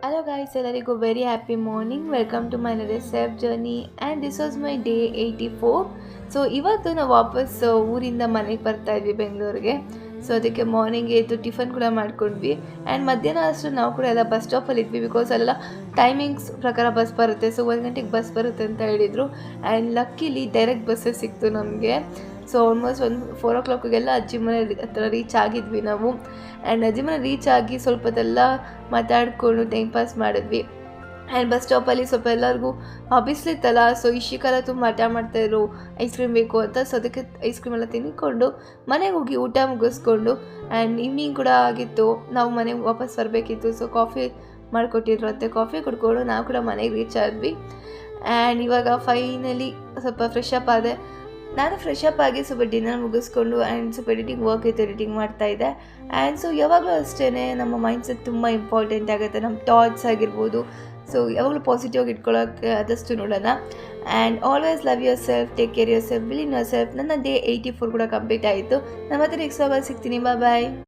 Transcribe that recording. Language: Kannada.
Hello guys, ಎಲ್ಲರಿಗೂ very happy morning. Welcome to my self journey and this was my day 84. So ಇವತ್ತು ನಾವು ವಾಪಸ್ ಊರಿಂದ ಮನೆಗೆ ಬರ್ತಾ ಇದ್ವಿ ಬೆಂಗಳೂರಿಗೆ. ಸೊ ಅದಕ್ಕೆ ಮಾರ್ನಿಂಗ್ ಎದ್ದು ಟಿಫನ್ ಕೂಡ ಮಾಡ್ಕೊಂಡ್ವಿ ಆ್ಯಂಡ್ ಮಧ್ಯಾಹ್ನ ಅಷ್ಟು ನಾವು ಕೂಡ ಎಲ್ಲ ಬಸ್ ಸ್ಟಾಪಲ್ಲಿ ಇದ್ವಿ. ಬಿಕಾಸ್ ಅಲ್ಲೆಲ್ಲ ಟೈಮಿಂಗ್ಸ್ ಪ್ರಕಾರ ಬಸ್ ಬರುತ್ತೆ. ಸೊ 1 ಗಂಟೆಗೆ ಬಸ್ ಬರುತ್ತೆ ಅಂತ ಹೇಳಿದರು ಆ್ಯಂಡ್ ಲಕ್ಕಿಲಿ ಡೈರೆಕ್ಟ್ ಬಸ್ಸೇ ಸಿಕ್ತು ನಮಗೆ. ಸೊ ಆಲ್ಮೋಸ್ಟ್ ಒಂದು 4 ಓ ಕ್ಲಾಕಿಗೆಲ್ಲ ಅಜ್ಜಿ ಮನೆ ಹತ್ರ ರೀಚ್ ಆಗಿದ್ವಿ ನಾವು. ಆ್ಯಂಡ್ ಅಜ್ಜಿ ಮನೆ ರೀಚ್ ಆಗಿ ಸ್ವಲ್ಪದೆಲ್ಲ ಮಾತಾಡಿಕೊಂಡು ಟೈಮ್ ಪಾಸ್ ಮಾಡಿದ್ವಿ. ಆ್ಯಂಡ್ ಬಸ್ ಸ್ಟಾಪಲ್ಲಿ ಸ್ವಲ್ಪ ಎಲ್ಲರಿಗೂ ಬಿಸಿಲಿತ್ತಲ್ಲ, ಸೊ ಇಶಿಕಾಲ ತುಂಬ ಹಠ ಮಾಡ್ತಾಯಿದ್ರು ಐಸ್ ಕ್ರೀಮ್ ಬೇಕು ಅಂತ. ಸೊ ಅದಕ್ಕೆ ಐಸ್ ಕ್ರೀಮ್ ಎಲ್ಲ ತಿನ್ಕೊಂಡು ಮನೆಗೆ ಹೋಗಿ ಊಟ ಮುಗಿಸ್ಕೊಂಡು ಆ್ಯಂಡ್ ಈವ್ನಿಂಗ್ ಕೂಡ ಆಗಿತ್ತು, ನಾವು ಮನೆಗೆ ವಾಪಸ್ ಬರಬೇಕಿತ್ತು. ಸೊ ಕಾಫಿ ಮಾಡಿಕೊಟ್ಟಿದ್ರು ಮತ್ತು ಕಾಫಿ ಕುಡ್ಕೊಂಡು ನಾವು ಕೂಡ ಮನೆಗೆ ರೀಚ್ ಆದ್ವಿ. ಆ್ಯಂಡ್ ಇವಾಗ ಫೈನಲಿ ಸ್ವಲ್ಪ ಫ್ರೆಶ್ ಅಪ್ ಆದೆ. ನಾನು ಫ್ರೆಶ್ ಅಪ್ ಆಗಿ ಸ್ವಲ್ಪ ಡಿನ್ನರ್ ಮುಗಿಸ್ಕೊಂಡು ಆ್ಯಂಡ್ ಸ್ವಲ್ಪ ಎಡಿಟಿಂಗ್ ವರ್ಕ್ ಇತ್ತು, ಎಡಿಟಿಂಗ್ ಮಾಡ್ತಾಯಿದ್ದೆ. ಆ್ಯಂಡ್ ಸೊ ಯಾವಾಗಲೂ ಅಷ್ಟೇ ನಮ್ಮ ಮೈಂಡ್ಸೆಟ್ ತುಂಬ ಇಂಪಾರ್ಟೆಂಟ್ ಆಗುತ್ತೆ, ನಮ್ಮ ಥಾಟ್ಸ್ ಆಗಿರ್ಬೋದು. ಸೊ ಯಾವಾಗಲೂ ಪಾಸಿಟಿವ್ ಆಗಿ ಇಟ್ಕೊಳ್ಳೋಕ್ಕೆ ಆದಷ್ಟು ನೋಡೋಣ. And always love your self, take care your self, believe in your self. ನನ್ನ ಡೇ 84 ಕೂಡ ಕಂಪ್ಲೀಟ್ ಆಯಿತು. ನಾನು ಮತ್ತೆ ನೆಕ್ಸ್ಟ್ ಸಿಗ್ತೀನಿ. ಬಾಯ್.